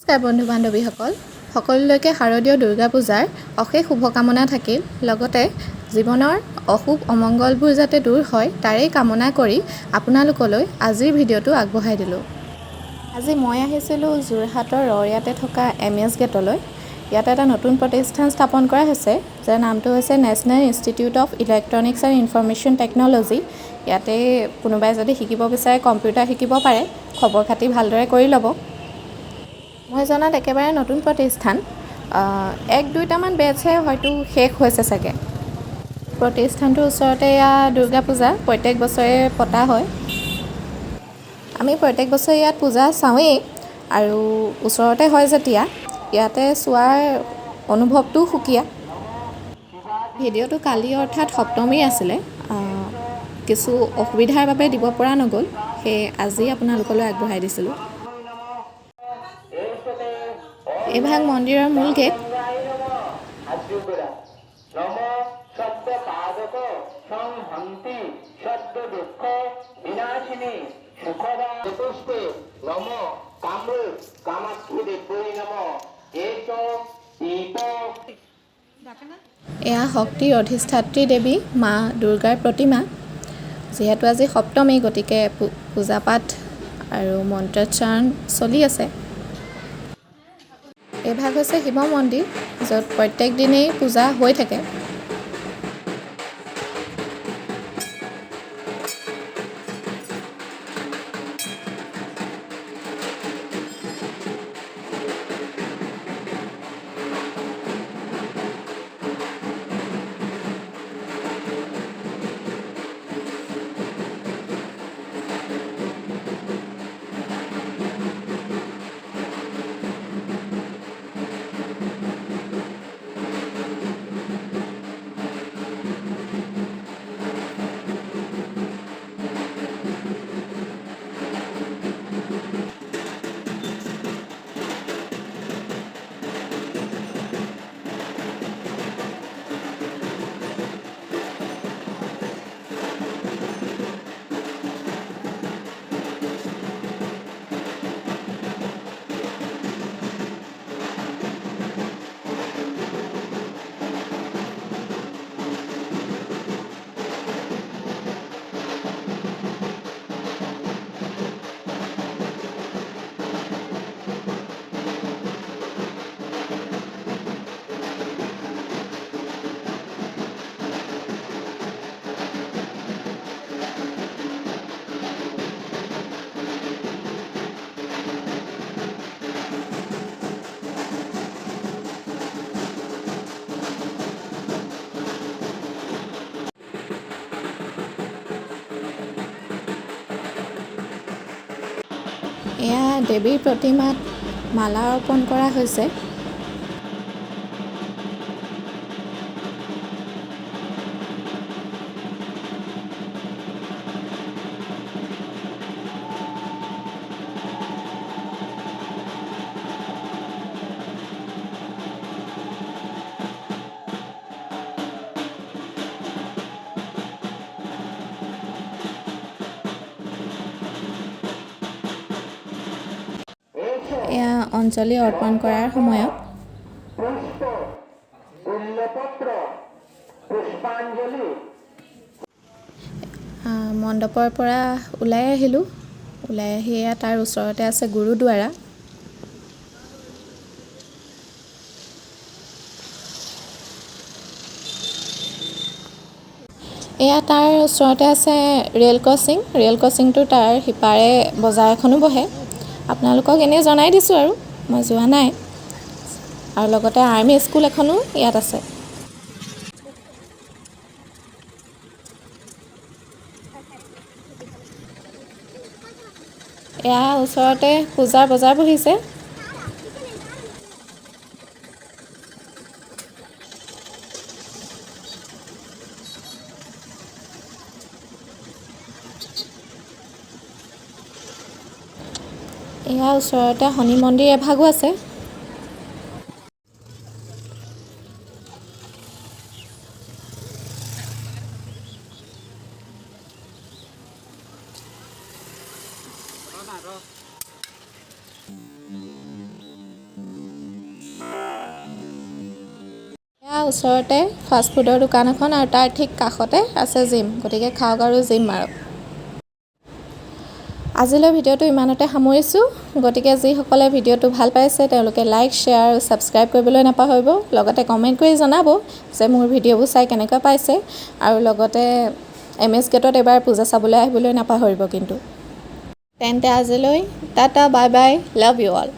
নমস্কাৰ বন্ধু বান্ধৱীসকল, সকলোলৈকে শাৰদীয় দুৰ্গা পূজাৰ অশেষ শুভকামনা থাকিল। লগতে জীৱনৰ অশুভ অমংগলবোৰ যাতে দূৰ হয় তাৰেই কামনা কৰি আপোনালোকলৈ আজিৰ ভিডিঅ'টো আগবঢ়াই দিলোঁ। আজি মই আহিছিলোঁ যোৰহাটৰ ৰয়াতে থকা MS গেটলৈ। ইয়াতে এটা নতুন প্ৰতিষ্ঠান স্থাপন কৰা হৈছে যাৰ নামটো হৈছে national institute of electronics and information technology. ইয়াতে কোনোবাই যদি শিকিব বিচাৰে কম্পিউটাৰ শিকিব পাৰে, খবৰ খাতি ভালদৰে কৰি ল'ব। মই জনাত একেবাৰে নতুন প্ৰতিষ্ঠান, 1-2টামান বেচহে হয়তো শেষ হৈছে চাগে। প্ৰতিষ্ঠানটোৰ ওচৰতে এয়া দুৰ্গা পূজা প্ৰত্যেক বছৰে পতা হয়। আমি প্ৰত্যেক বছৰে ইয়াত পূজা চাওঁৱেই আৰু ওচৰতে হয় যেতিয়া ইয়াতে চোৱাৰ অনুভৱটোও সুকীয়া। ভিডিঅ'টো কালি অৰ্থাৎ সপ্তমী আছিলে, কিছু অসুবিধাৰ বাবে দিব পৰা নগ'ল, সেয়ে আজি আপোনালোকলৈ আগবঢ়াই দিছিলোঁ। এইভাগ মন্দিৰৰ মূল গেট। এয়া শক্তিৰ অধিষ্ঠাত্ৰী দেৱী মা দুৰ্গাৰ প্ৰতিমা। যিহেতু আজি সপ্তমী, গতিকে পূজা পাঠ আৰু মন্ত্ৰোচ্চাৰণ চলি আছে। এইভাগ হৈছে শিৱ মন্দিৰ, য'ত প্ৰত্যেক দিনেই পূজা হৈ থাকে। এয়া দেৱীৰ প্ৰতিমাত মালা অৰ্পণ কৰা হৈছে। এয়া অঞ্জলি অৰ্পণ কৰাৰ সময়ত মণ্ডপৰ পৰা ওলাই আহিলোঁ। ওলাই আহি এয়া তাৰ ওচৰতে আছে গুৰুদ্বাৰা। এয়া তাৰ ওচৰতে আছে ৰেল ক্ৰছিংটো তাৰ সিপাৰে বজাৰ এখনো বহে। আপোনালোকক এনেই জনাই দিছোঁ আৰু মই যোৱা নাই। আৰু লগতে আৰ্মি স্কুল এখনো ইয়াত আছে। এয়া ওচৰতে পূজাৰ বজাৰ বহিছে। এয়া ওচৰতে শনি মন্দিৰ এভাগো আছে। ওচৰতে ফাষ্ট ফুডৰ দোকান এখন আৰু তাৰ ঠিক কাষতে আছে জিম, গতিকে খাওক আৰু জিম মাৰক। আজিলৈ ভিডিঅ'টো ইমানতে সামৰিছোঁ। গতিকে যিসকলে ভিডিঅ'টো ভাল পাইছে তেওঁলোকে লাইক, শ্বেয়াৰ আৰু ছাবস্ক্ৰাইব কৰিবলৈ নাপাহৰিব। লগতে কমেণ্ট কৰি জনাব যে মোৰ ভিডিঅ'বোৰ চাই কেনেকুৱা পাইছে, আৰু লগতে MS গেটত এবাৰ পূজা চাবলৈ আহিবলৈ নাপাহৰিব কিন্তু। তেন্তে আজিলৈ Tata, bye bye, love you all.